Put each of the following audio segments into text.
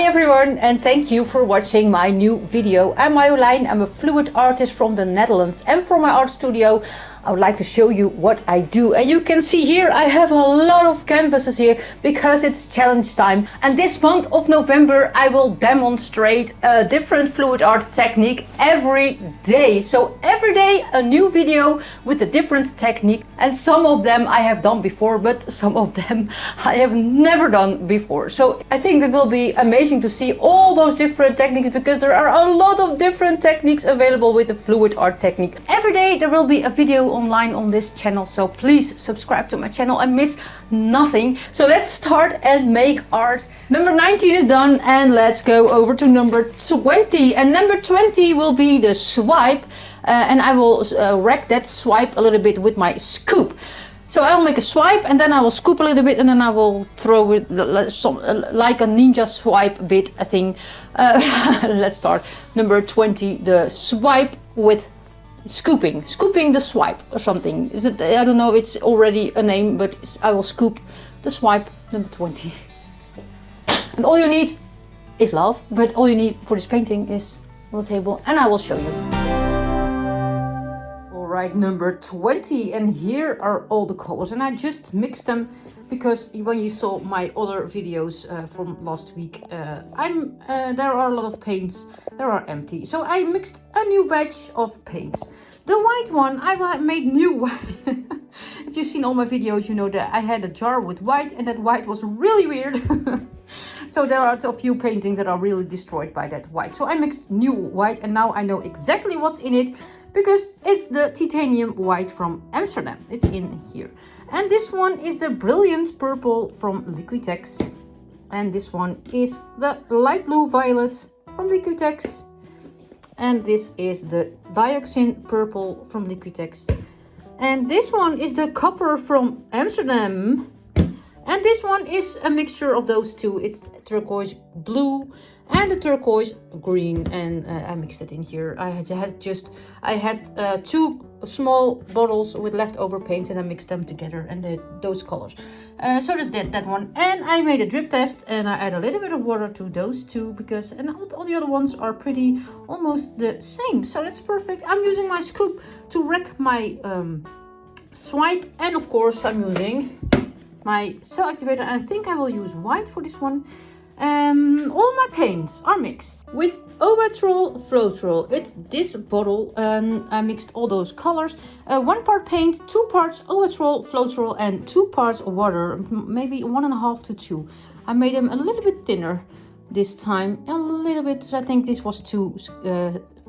everyone, and thank you for watching my new video. I'm Marjolein, I'm a fluid artist from the Netherlands, and for my art studio I would like to show you what I do. And you can see here I have a lot of canvases here because it's challenge time. And this month of November I will demonstrate a different fluid art technique every day. So every day a new video with a different technique, and some of them I have done before, but some of them I have never done before. So I think it will be amazing to see all those different techniques, because there are a lot of different techniques available with the fluid art technique. Every day there will be a video online on this channel, so please subscribe to my channel and miss nothing. So let's start and make art. Number 19 is done, and let's go over to number 20. And number 20 will be the swipe, and I will wreck that swipe a little bit with my scoop. So I will make a swipe, and then I will scoop a little bit, and then I will throw it like a ninja swipe bit, I think. Let's start. Number 20, the swipe with scooping the swipe or something. Is it? I don't know, it's already a name, but I will scoop the swipe. Number 20. And all you need is love, but all you need for this painting is on the table, and I will show you. Alright, number 20, and here are all the colors, and I just mixed them because when you saw my other videos from last week, there are a lot of paints that are empty. So I mixed a new batch of paints. The white one I made new. If you've seen all my videos, you know that I had a jar with white, and that white was really weird. So there are a few paintings that are really destroyed by that white. So I mixed new white, and now I know exactly what's in it, because it's the titanium white from Amsterdam. It's in here. And this one is the brilliant purple from Liquitex. And this one is the light blue violet from Liquitex. And this is the Dioxazine purple from Liquitex. And this one is the copper from Amsterdam. And this one is a mixture of those two. It's turquoise blue and the turquoise green, and I mixed it in here. I had two small bottles with leftover paint, and I mixed them together, and those colors. So that's that one. And I made a drip test, and I add a little bit of water to those two, because and all the other ones are pretty almost the same. So that's perfect. I'm using my scoop to wreck my swipe, and of course I'm using my cell activator, and I think I will use white for this one. All my paints are mixed with Owatrol Floetrol. It's this bottle, and I mixed all those colors. 1 part paint, 2 parts Owatrol Floetrol, and 2 parts water, maybe 1.5 to 2. I made them a little bit thinner this time, a little bit. I think this was 2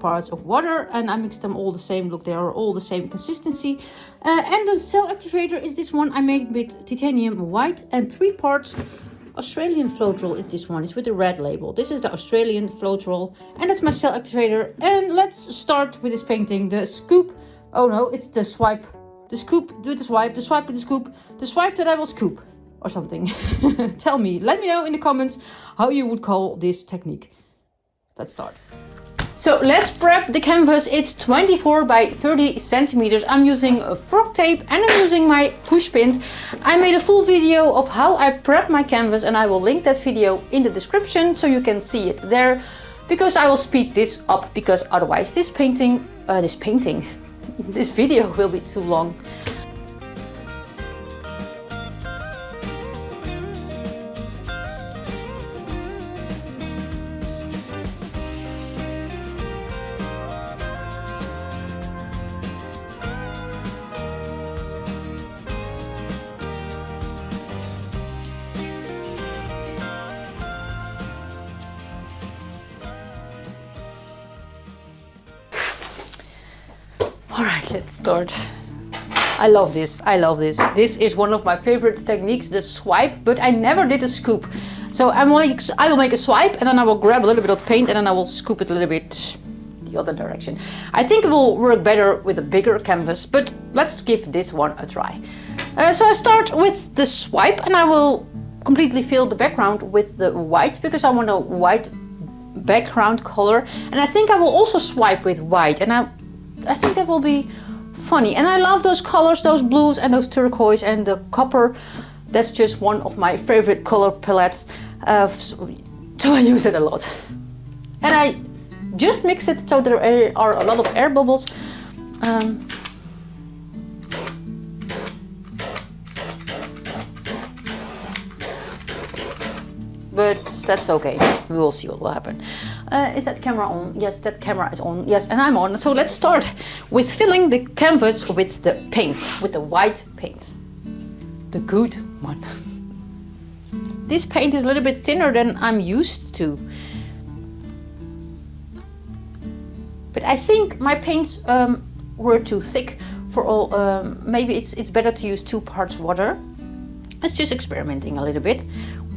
parts of water, and I mixed them all the same. Look, they are all the same consistency. And the cell activator is this one I made with titanium white, and 3 parts Australian Floetrol is this one. It's with the red label. This is the Australian Floetrol, and that's my cell activator. And let's start with this painting. The scoop. Oh no, it's the swipe. The scoop with the swipe. The swipe with the scoop. The swipe that I will scoop or something. Tell me. Let me know in the comments how you would call this technique. Let's start. So let's prep the canvas. It's 24 by 30 centimeters. I'm using a frog tape, and I'm using my push pins. I made a full video of how I prep my canvas, and I will link that video in the description so you can see it there, because I will speed this up, because otherwise this video will be too long. Alright, let's start. I love this. This is one of my favorite techniques, the swipe, but I never did a scoop. So I will make a swipe, and then I will grab a little bit of paint, and then I will scoop it a little bit the other direction. I think it will work better with a bigger canvas, but let's give this one a try. So I start with the swipe, and I will completely fill the background with the white, because I want a white background color. And I think I will also swipe with white, and I think that will be funny. And I love those colors, those blues and those turquoise and the copper. That's just one of my favorite color palettes. So I use it a lot. And I just mix it so there are a lot of air bubbles. But that's okay. We will see what will happen. Is that camera on? Yes, that camera is on. Yes, and I'm on. So let's start with filling the canvas with the paint, with the white paint. The good one. This paint is a little bit thinner than I'm used to. But I think my paints were too thick for all. Maybe it's better to use 2 parts water. It's just experimenting a little bit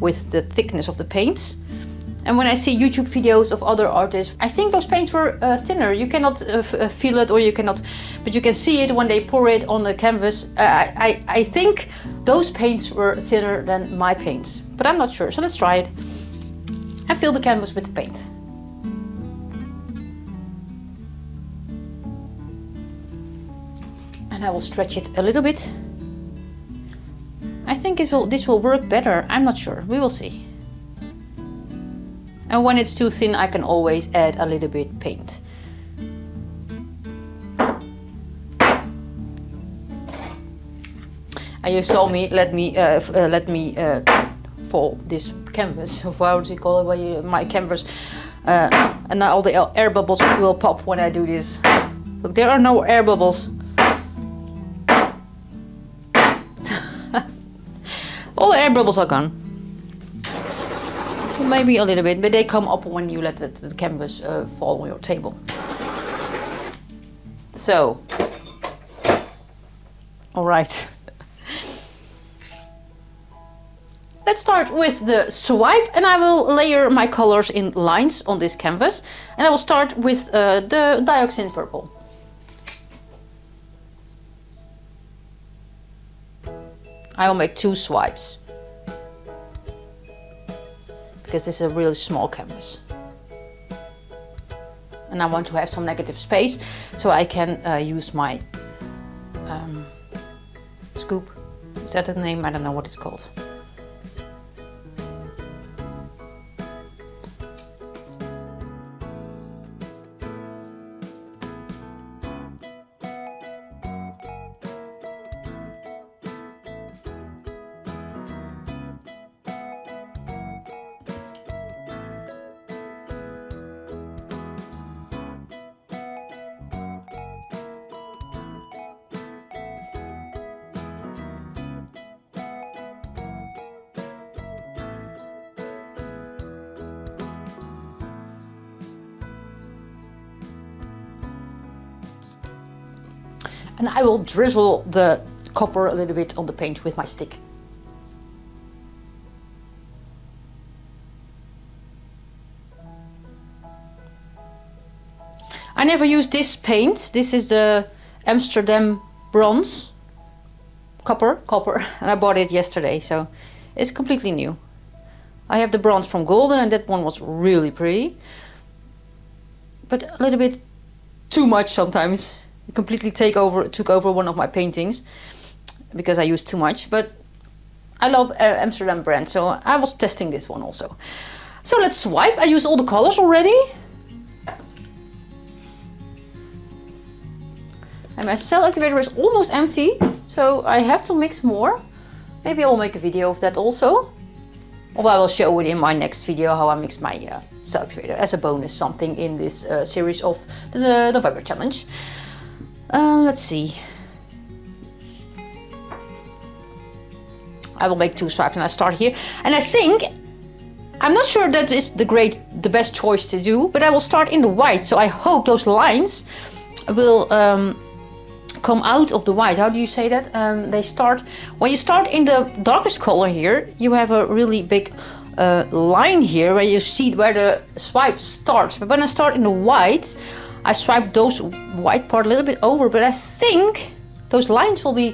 with the thickness of the paints. And when I see YouTube videos of other artists, I think those paints were thinner. You cannot feel it, or you cannot, but you can see it when they pour it on the canvas. I think those paints were thinner than my paints, but I'm not sure. So let's try it. And fill the canvas with the paint. And I will stretch it a little bit. I think this will work better. I'm not sure. We will see. And when it's too thin, I can always add a little bit paint. And you saw me let me fall this canvas. How do you call it? My canvas. And now all the air bubbles will pop when I do this. Look, there are no air bubbles. All the air bubbles are gone. Maybe a little bit, but they come up when you let the canvas fall on your table. So, all right. Let's start with the swipe, and I will layer my colors in lines on this canvas. And I will start with the Dioxazine purple. I will make 2 swipes, because this is a really small canvas. And I want to have some negative space, so I can use my scoop. Is that the name? I don't know what it's called. And I will drizzle the copper a little bit on the paint with my stick. I never used this paint. This is the Amsterdam bronze. Copper, and I bought it yesterday, so it's completely new. I have the bronze from Golden, and that one was really pretty. But a little bit too much sometimes. It completely took over one of my paintings because I used too much. But I love Amsterdam brand, so I was testing this one also. So let's swipe. I used all the colors already. And my cell activator is almost empty, so I have to mix more. Maybe I'll make a video of that also. Or I will show it in my next video how I mix my cell activator as a bonus, something in this series of the November challenge. Let's see. I will make 2 swipes and I start here. And I think, I'm not sure that is the best choice to do, but I will start in the white. So I hope those lines will come out of the white. How do you say that? When you start in the darkest color here, you have a really big line here where you see where the swipe starts. But when I start in the white, I swipe those white part a little bit over, but I think those lines will be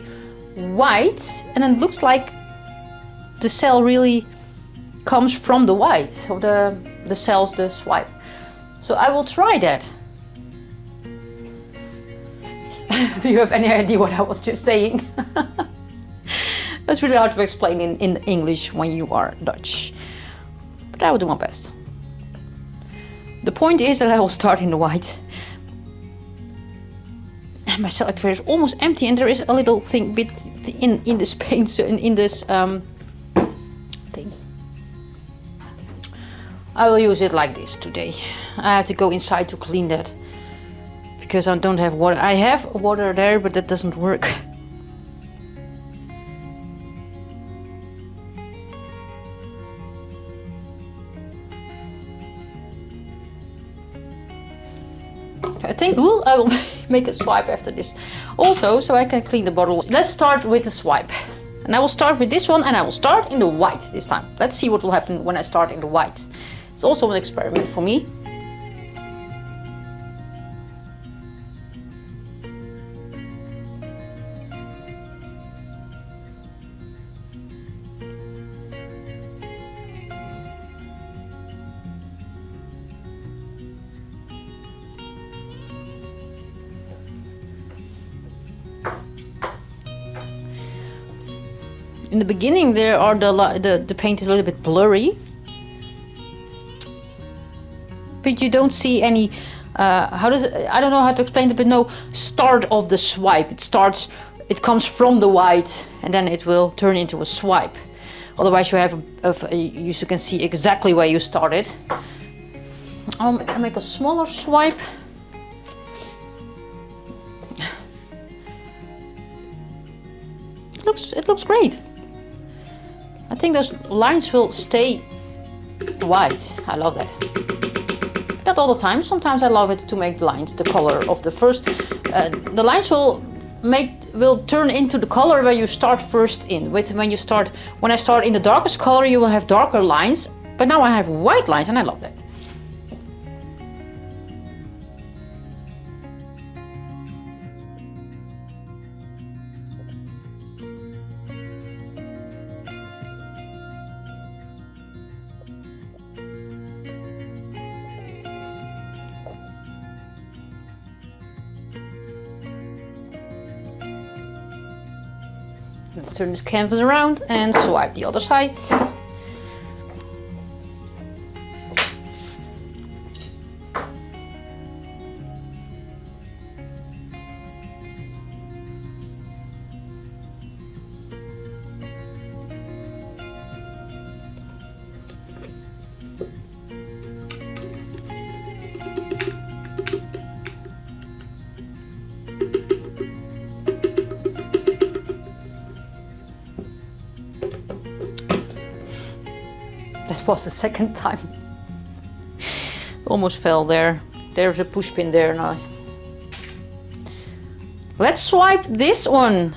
white, and it looks like the cell really comes from the white, so the cells, the swipe. So I will try that. Do you have any idea what I was just saying? That's really hard to explain in English when you are Dutch, but I will do my best. The point is that I will start in the white. And my selector is almost empty, and there is a little thing bit in this paint, so in this thing. I will use it like this today. I have to go inside to clean that because I don't have water. I have water there, but that doesn't work. I think I will make a swipe after this also, so I can clean the bottle. Let's start with the swipe, and I will start with this one, and I will start in the white this time. Let's see what will happen when I start in the white. It's also an experiment for me. In the beginning, there are the paint is a little bit blurry, but you don't see any. I don't know how to explain it, but no start of the swipe. It comes from the white, and then it will turn into a swipe. Otherwise, you have you can see exactly where you started. I make a smaller swipe. It looks great. I think those lines will stay white. I love that. Not all the time. Sometimes I love it to make the lines the color of the first. The lines will turn into the color where you start first in. When I start in the darkest color, you will have darker lines. But now I have white lines, and I love that. Let's turn this canvas around and swipe the other side. That was the second time. Almost fell there. There's a push pin there now. Let's swipe this one.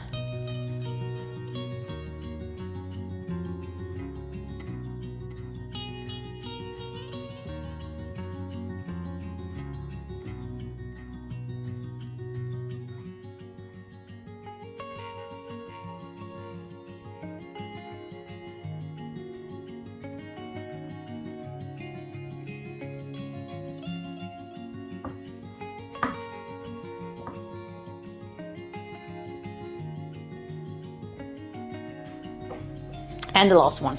And the last one.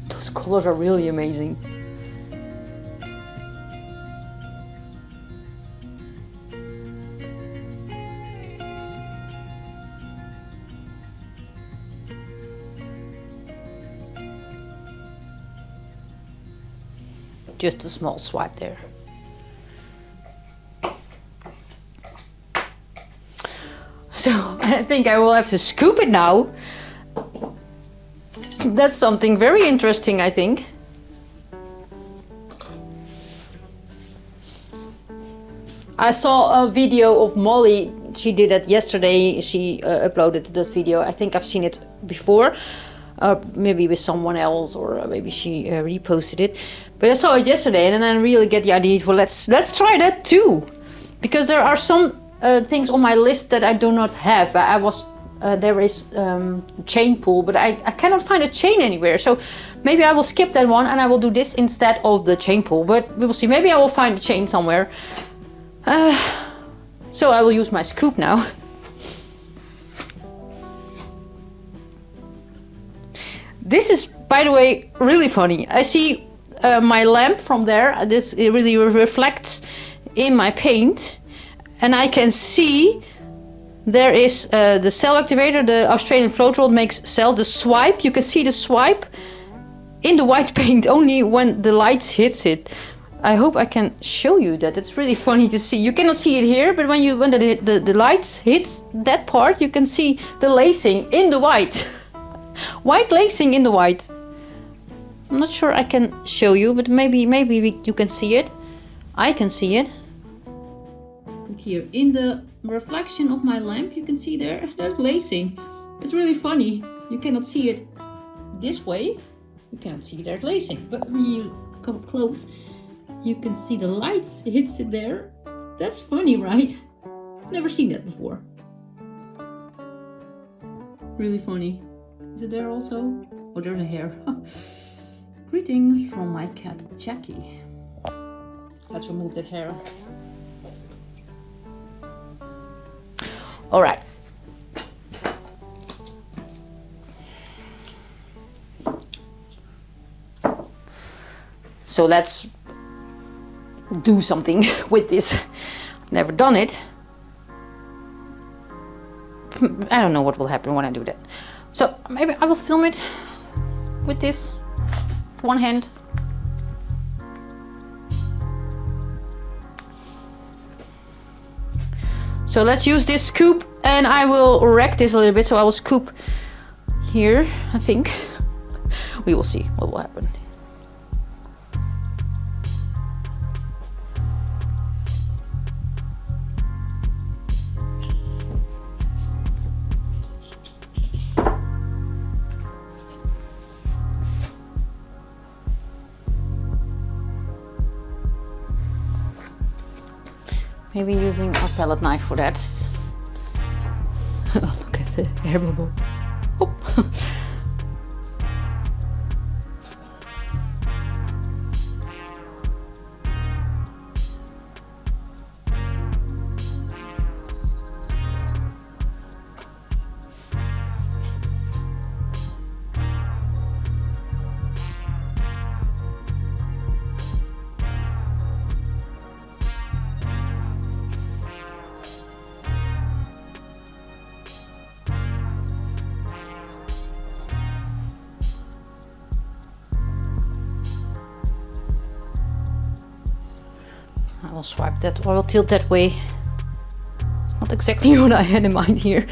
Those colors are really amazing. Just a small swipe there. So I think I will have to scoop it now. That's something very interesting, I think. I saw a video of Molly. She did that yesterday. She uploaded that video. I think I've seen it before. Maybe with someone else, or maybe she reposted it. But I saw it yesterday, and then I really get the idea. Well, let's try that too, because there are some things on my list that I do not have. I was there is chain pull, but I cannot find a chain anywhere. So maybe I will skip that one and I will do this instead of the chain pull. But we will see. Maybe I will find a chain somewhere. So I will use my scoop now. This is, by the way, really funny. I see my lamp from there. This it really reflects in my paint, and I can see there is the cell activator. The Australian Floetrol makes cells. The swipe, you can see the swipe in the white paint only when the light hits it. I hope I can show you that. It's really funny to see. You cannot see it here, but when the light hits that part, you can see the lacing in the white. White lacing in the white. I'm not sure I can show you, but maybe you can see it. I can see it. Look here, in the reflection of my lamp, you can see there's lacing. It's really funny. You cannot see it this way. You cannot see there's lacing, but when you come close, you can see the lights hits it there. That's funny, right? Never seen that before. Really funny. Is it there also? Oh, there's a hair. Greetings from my cat, Jackie. Let's remove that hair. All right. So let's do something with this. I've never done it. I don't know what will happen when I do that. So maybe I will film it with this one hand. So let's use this scoop and I will rack this a little bit. So I will scoop here, I think. We will see what will happen. Maybe using a palette knife for that. Look at the air bubble. Oh. I will swipe that, or I will tilt that way. It's not exactly what I had in mind here.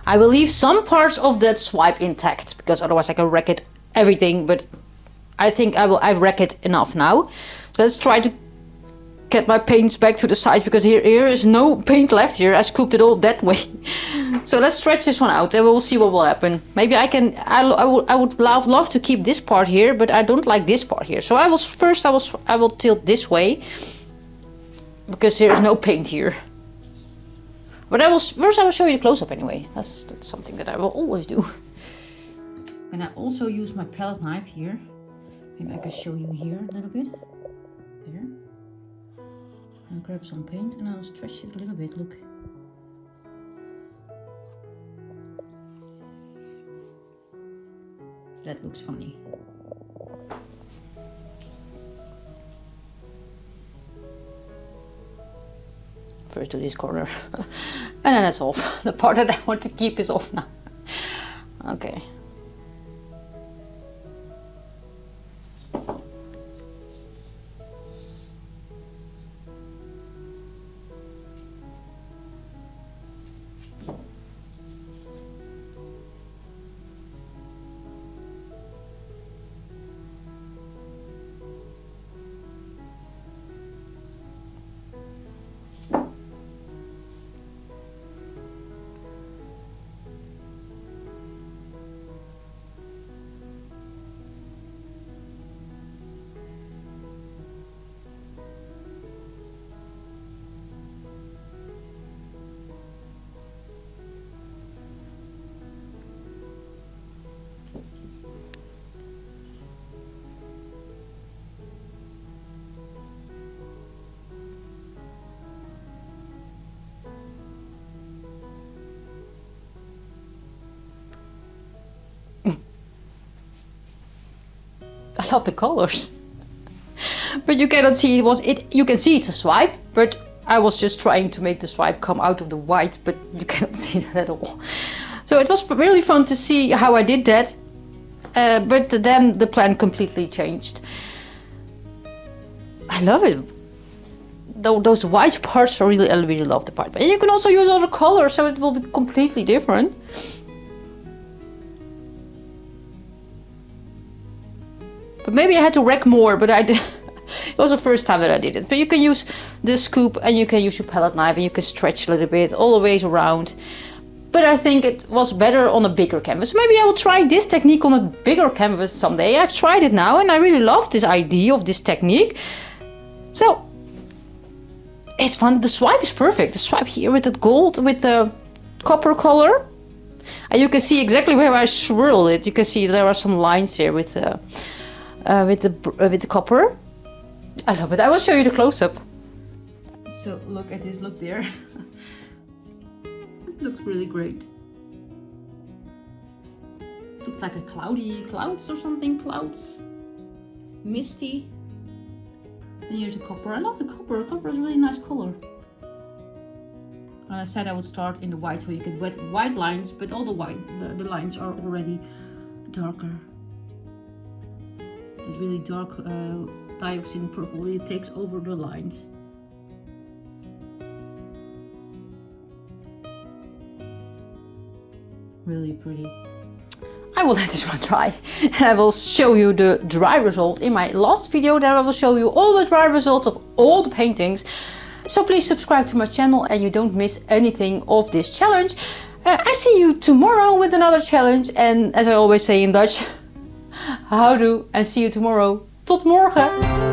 I will leave some parts of that swipe intact because otherwise I can wreck it everything, but I think I've wrecked it enough now. So let's try to get my paints back to the sides because here is no paint left here. I scooped it all that way. So let's stretch this one out and we'll see what will happen. Maybe I would love to keep this part here, but I don't like this part here. So I will tilt this way because there is no paint here. But first I will show you the close-up anyway. That's something that I will always do. I'm gonna also use my palette knife here. Maybe I can show you here a little bit. There. I'll grab some paint and I'll stretch it a little bit, look. That looks funny. First to this corner. And then it's off. The part that I want to keep is off now. Okay. I love the colors. But you cannot see you can see it's a swipe, but I was just trying to make the swipe come out of the white, but you cannot see that at all. So it was really fun to see how I did that. But then the plan completely changed. I love it. Those white parts I really love the part. But you can also use other colors, so it will be completely different. But maybe I had to wreck more, but I did. It was the first time that I did it. But you can use the scoop and you can use your palette knife and you can stretch a little bit all the ways around. But I think it was better on a bigger canvas. Maybe I will try this technique on a bigger canvas someday. I've tried it now and I really love this idea of this technique. So it's fun. The swipe is perfect. The swipe here with the gold, with the copper color. And you can see exactly where I swirl it. You can see there are some lines here with the copper. I love it. I will show you the close-up. So look at this, look there. It looks really great. Looks like a clouds or something, clouds. Misty. And here's the copper. I love the copper. Copper is a really nice color. And I said I would start in the white so you can get white lines, but all the lines are already darker. Really dark dioxazine purple really takes over the lines. Really pretty. I will let this one dry and I will show you the dry result in my last video. There I will show you all the dry results of all the paintings. So please subscribe to my channel and you don't miss anything of this challenge. I see you tomorrow with another challenge, and as I always say in Dutch, houdoe, en see you tomorrow. Tot morgen!